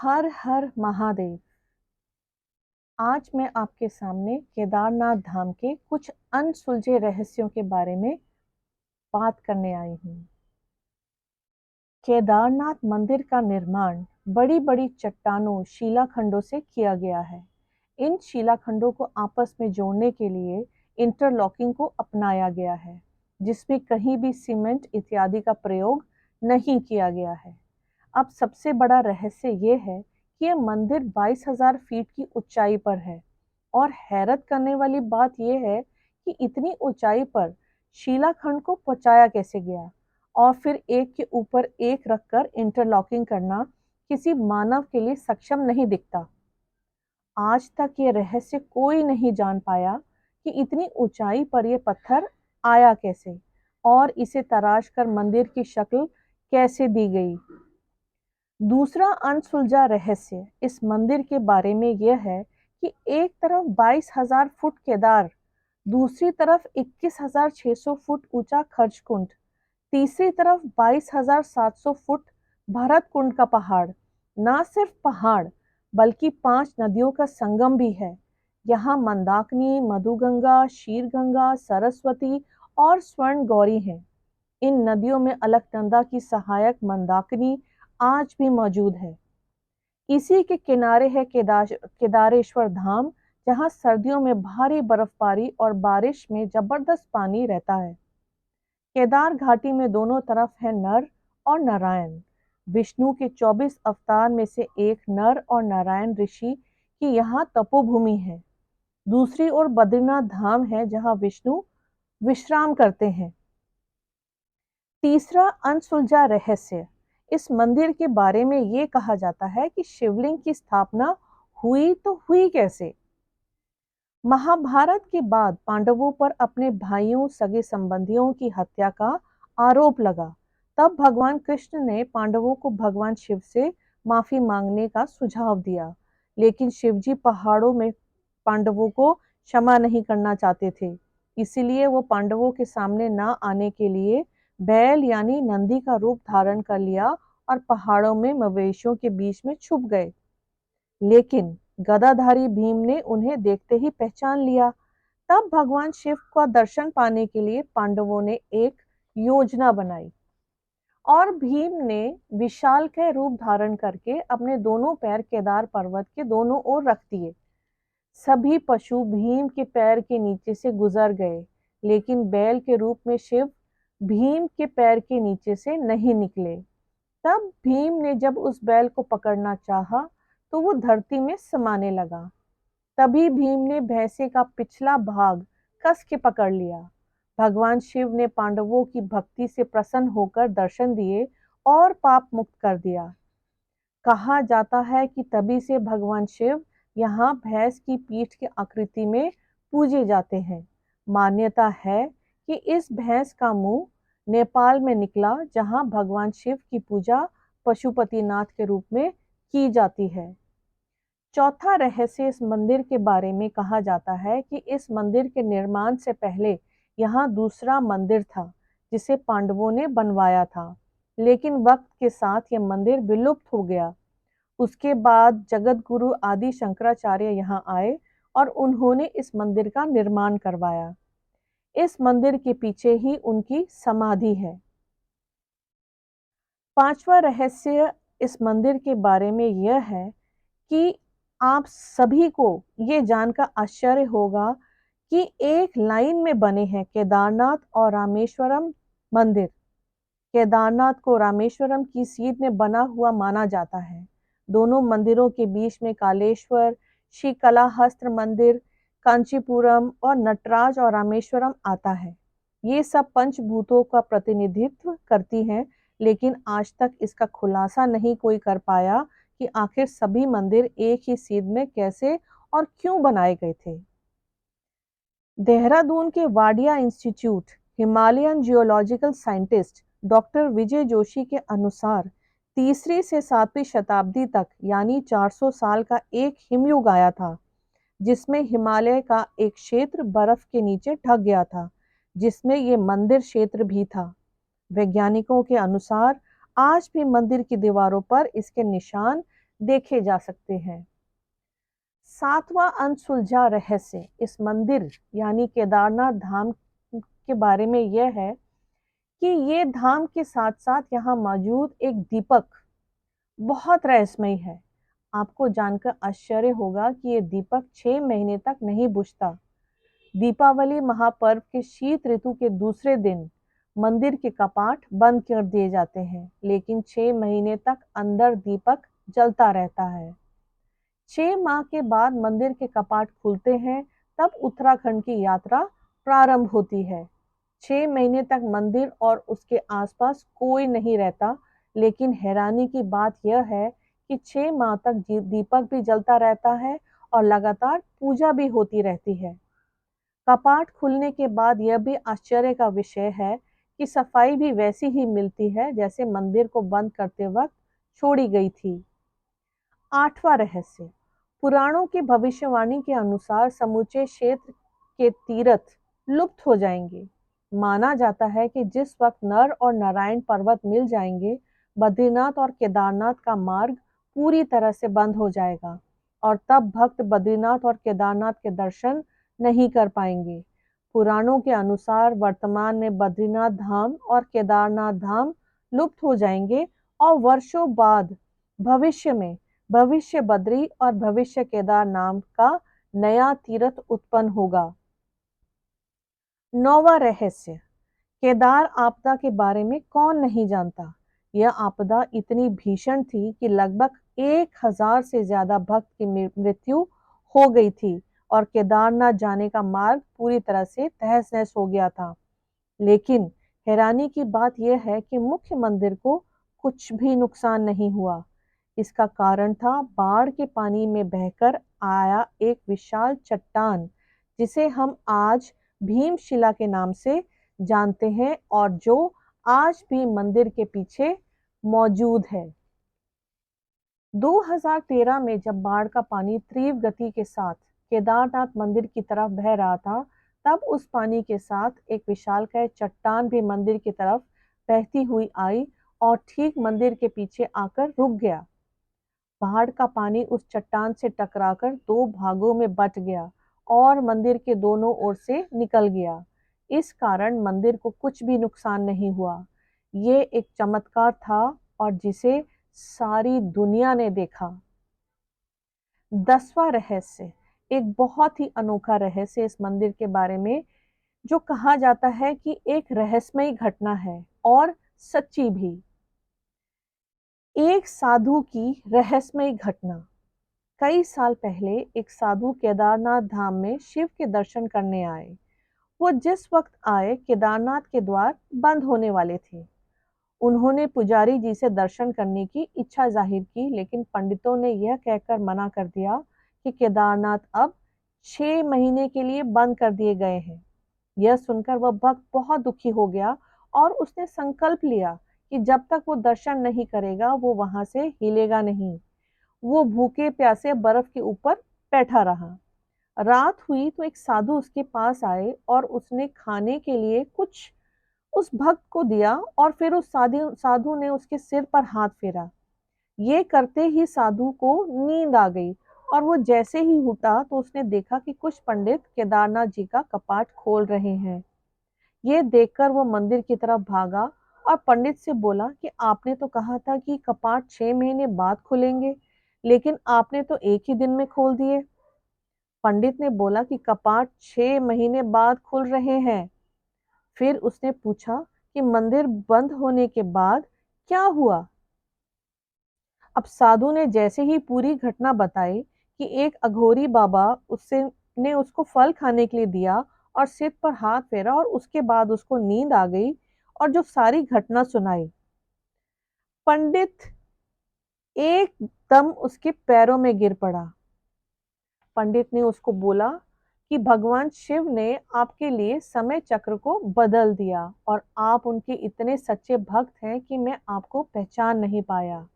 हर हर महादेव। आज मैं आपके सामने केदारनाथ धाम के कुछ अनसुलझे रहस्यों के बारे में बात करने आई हूँ। केदारनाथ मंदिर का निर्माण बड़ी बड़ी चट्टानों शिलाखंडों से किया गया है। इन शिलाखंडों को आपस में जोड़ने के लिए इंटरलॉकिंग को अपनाया गया है, जिसमें कहीं भी सीमेंट इत्यादि का प्रयोग नहीं किया गया है। अब सबसे बड़ा रहस्य ये है कि यह मंदिर 22,000 फीट की ऊंचाई पर है और हैरत करने वाली बात यह है कि इतनी ऊंचाई पर शिलाखंड को पहुंचाया कैसे गया और फिर एक के ऊपर एक रखकर इंटरलॉकिंग करना किसी मानव के लिए सक्षम नहीं दिखता। आज तक ये रहस्य कोई नहीं जान पाया कि इतनी ऊंचाई पर यह पत्थर आया कैसे और इसे तराश कर मंदिर की शक्ल कैसे दी गई। दूसरा अनसुलझा रहस्य इस मंदिर के बारे में यह है कि एक तरफ 22,000 फुट केदार, दूसरी तरफ 21,600 फुट ऊंचा खर्चकुंड, तीसरी तरफ 22,700 फुट भरत कुंड का पहाड़। ना सिर्फ पहाड़ बल्कि 5 नदियों का संगम भी है। यहाँ मंदाकिनी, मधुगंगा, शीरगंगा, सरस्वती और स्वर्ण गौरी हैं। इन नदियों में अलकनंदा की सहायक मंदाकिनी आज भी मौजूद है। इसी के किनारे है केदारेश्वर धाम, जहां सर्दियों में भारी बर्फबारी और बारिश में जबरदस्त पानी रहता है। केदार घाटी में दोनों तरफ है नर और नारायण। विष्णु के 24 अवतार में से एक नर और नारायण ऋषि की यहाँ तपोभूमि है। दूसरी ओर बद्रीनाथ धाम है, जहाँ विष्णु विश्राम करते हैं। तीसरा अनसुलझा रहस्य इस मंदिर के बारे में ये कहा जाता है कि शिवलिंग की स्थापना हुई तो हुई कैसे। महाभारत के बाद पांडवों पर अपने भाइयों सगे संबंधियों की हत्या का आरोप लगा। तब भगवान कृष्ण ने पांडवों को भगवान शिव से माफी मांगने का सुझाव दिया, लेकिन शिवजी पहाड़ों में पांडवों को क्षमा नहीं करना चाहते थे। इसीलिए वो पांडवों के सामने ना आने के लिए बैल यानी नंदी का रूप धारण कर लिया और पहाड़ों में मवेशियों के बीच में छुप गए। लेकिन गदाधारी भीम ने उन्हें देखते ही पहचान लिया। तब भगवान शिव का दर्शन पाने के लिए पांडवों ने एक योजना बनाई और भीम ने विशालकाय रूप धारण करके अपने दोनों पैर केदार पर्वत के दोनों ओर रख दिए। सभी पशु भीम के पैर के नीचे से गुजर गए, लेकिन बैल के रूप में शिव भीम के पैर के नीचे से नहीं निकले। तब भीम ने जब उस बैल को पकड़ना चाहा तो वो धरती में समाने लगा। तभी भीम ने भैंसे का पिछला भाग कस के पकड़ लिया। भगवान शिव ने पांडवों की भक्ति से प्रसन्न होकर दर्शन दिए और पाप मुक्त कर दिया। कहा जाता है कि तभी से भगवान शिव यहाँ भैंस की पीठ की आकृति में पूजे जाते हैं। मान्यता है कि इस भैंस का मुंह नेपाल में निकला, जहाँ भगवान शिव की पूजा पशुपतिनाथ के रूप में की जाती है। चौथा रहस्य इस मंदिर के बारे में कहा जाता है कि इस मंदिर के निर्माण से पहले यहाँ दूसरा मंदिर था, जिसे पांडवों ने बनवाया था, लेकिन वक्त के साथ यह मंदिर विलुप्त हो गया। उसके बाद जगत गुरु आदि शंकराचार्य यहाँ आए और उन्होंने इस मंदिर का निर्माण करवाया। इस मंदिर के पीछे ही उनकी समाधि है। पांचवा रहस्य इस मंदिर के बारे में यह है कि आप सभी को ये जानकर आश्चर्य होगा कि एक लाइन में बने हैं केदारनाथ और रामेश्वरम मंदिर। केदारनाथ को रामेश्वरम की सीध में बना हुआ माना जाता है। दोनों मंदिरों के बीच में कालेश्वर, श्री कलाहस्त्र मंदिर, कांचीपुरम और नटराज और रामेश्वरम आता है। ये सब पंचभूतों का प्रतिनिधित्व करती हैं, लेकिन आज तक इसका खुलासा नहीं कोई कर पाया कि आखिर सभी मंदिर एक ही सीध में कैसे और क्यों बनाए गए थे। देहरादून के Wadia institute Himalayan geological scientist doctor Vijay Joshi के अनुसार 3री से 7वीं शताब्दी तक यानी 400 साल का एक हिमयुग आया था, जिसमें हिमालय का एक क्षेत्र बर्फ के नीचे ढक गया था, जिसमें ये मंदिर क्षेत्र भी था। वैज्ञानिकों के अनुसार आज भी मंदिर की दीवारों पर इसके निशान देखे जा सकते हैं। सातवां अनसुलझा रहस्य इस मंदिर यानी केदारनाथ धाम के बारे में यह है कि ये धाम के साथ साथ यहाँ मौजूद एक दीपक बहुत रहस्यमय है। आपको जानकर आश्चर्य होगा कि ये दीपक 6 महीने तक नहीं बुझता। दीपावली महापर्व के शीत ऋतु के दूसरे दिन मंदिर के कपाट बंद कर दिए जाते हैं, लेकिन 6 महीने तक अंदर दीपक जलता रहता है। 6 माह के बाद मंदिर के कपाट खुलते हैं, तब उत्तराखंड की यात्रा प्रारंभ होती है। 6 महीने तक मंदिर और उसके आसपास कोई नहीं रहता, लेकिन हैरानी की बात यह है कि 6 माह तक दीपक भी जलता रहता है और लगातार पूजा भी होती रहती है। कपाट खुलने के बाद यह भी आश्चर्य का विषय है कि सफाई भी वैसी ही मिलती है जैसे मंदिर को बंद करते वक्त छोड़ी गई थी। आठवां रहस्य, पुराणों की भविष्यवाणी के अनुसार समूचे क्षेत्र के तीर्थ लुप्त हो जाएंगे। माना जाता है कि जिस वक्त नर और नारायण पर्वत मिल जाएंगे, बद्रीनाथ और केदारनाथ का मार्ग पूरी तरह से बंद हो जाएगा और तब भक्त बद्रीनाथ और केदारनाथ के दर्शन नहीं कर पाएंगे। पुराणों के अनुसार वर्तमान में बद्रीनाथ धाम और केदारनाथ धाम लुप्त हो जाएंगे और वर्षों बाद भविष्य में भविष्य बद्री और भविष्य केदार नाम का नया तीर्थ उत्पन्न होगा। नौवां रहस्य, केदार आपदा के बारे में कौन नहीं जानता। यह आपदा इतनी भीषण थी कि लगभग 1000 से ज्यादा भक्त की मृत्यु हो गई थी और केदारनाथ जाने का मार्ग पूरी तरह से तहस नहस हो गया था। लेकिन हैरानी की बात यह है कि मुख्य मंदिर को कुछ भी नुकसान नहीं हुआ। इसका कारण था बाढ़ के पानी में बहकर आया एक विशाल चट्टान, जिसे हम आज भीमशिला के नाम से जानते हैं और जो आज भी मंदिर के पीछे मौजूद है। 2013 में जब बाढ़ का पानी तीव्र गति के साथ केदारनाथ मंदिर की तरफ बह रहा था, तब उस पानी के साथ एक विशालकाय चट्टान भी मंदिर की तरफ बहती हुई आई और ठीक मंदिर के पीछे आकर रुक गया। बाढ़ का पानी उस चट्टान से टकराकर 2 भागों में बंट गया और मंदिर के दोनों ओर से निकल गया। इस कारण मंदिर को कुछ भी नुकसान नहीं हुआ। ये एक चमत्कार था और जिसे सारी दुनिया ने देखा। 10वां रहस्य, एक बहुत ही अनोखा रहस्य इस मंदिर के बारे में, जो कहा जाता है कि एक रहस्यमयी घटना है और सच्ची भी। एक साधु की रहस्यमयी घटना। कई साल पहले एक साधु केदारनाथ धाम में शिव के दर्शन करने आए। वो जिस वक्त आए, केदारनाथ के द्वार बंद होने वाले थे। उन्होंने पुजारी जी से दर्शन करने की इच्छा जाहिर की, लेकिन पंडितों ने यह कहकर मना कर दिया कि केदारनाथ अब 6 महीने के लिए बंद कर दिए गए हैं। यह सुनकर वह भक्त बहुत दुखी हो गया और उसने संकल्प लिया कि जब तक वो दर्शन नहीं करेगा वो वहां से हिलेगा नहीं। वो भूखे प्यासे बर्फ के ऊपर बैठा रहा। रात हुई तो एक साधु उसके पास आए और उसने खाने के लिए कुछ उस भक्त को दिया और फिर उस साधु ने उसके सिर पर हाथ फेरा। ये करते ही साधु को नींद आ गई और वो जैसे ही उठा तो उसने देखा कि कुछ पंडित केदारनाथ जी का कपाट खोल रहे हैं। ये देखकर वो मंदिर की तरफ भागा और पंडित से बोला कि आपने तो कहा था कि कपाट 6 महीने बाद खुलेंगे, लेकिन आपने तो एक ही दिन में खोल दिए। पंडित ने बोला कि कपाट 6 महीने बाद खुल रहे हैं। फिर उसने पूछा कि मंदिर बंद होने के बाद क्या हुआ। अब साधु ने जैसे ही पूरी घटना बताई कि एक अघोरी बाबा उससे ने उसको फल खाने के लिए दिया और सिर पर हाथ फेरा और उसके बाद उसको नींद आ गई और जो सारी घटना सुनाई, पंडित एकदम उसके पैरों में गिर पड़ा। पंडित ने उसको बोला कि भगवान शिव ने आपके लिए समय चक्र को बदल दिया और आप उनके इतने सच्चे भक्त हैं कि मैं आपको पहचान नहीं पाया।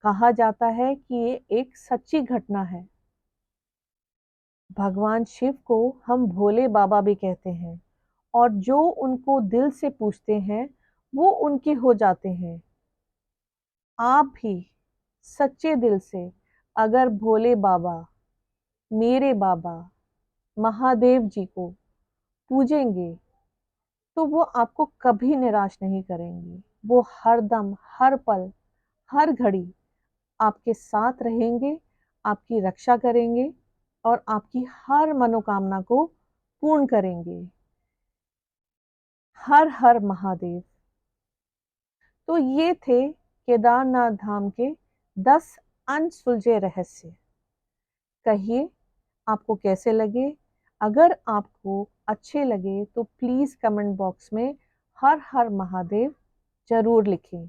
कहा जाता है कि ये एक सच्ची घटना है। भगवान शिव को हम भोले बाबा भी कहते हैं और जो उनको दिल से पूछते हैं वो उनके हो जाते हैं। आप भी सच्चे दिल से अगर भोले बाबा, मेरे बाबा, महादेव जी को पूजेंगे तो वो आपको कभी निराश नहीं करेंगे। वो हर दम, हर पल, हर घड़ी आपके साथ रहेंगे, आपकी रक्षा करेंगे और आपकी हर मनोकामना को पूर्ण करेंगे। हर हर महादेव। तो ये थे केदारनाथ धाम के 10 अनसुलझे रहस्य। कहिए आपको कैसे लगे? अगर आपको अच्छे लगे तो प्लीज कमेंट बॉक्स में हर हर महादेव जरूर लिखें।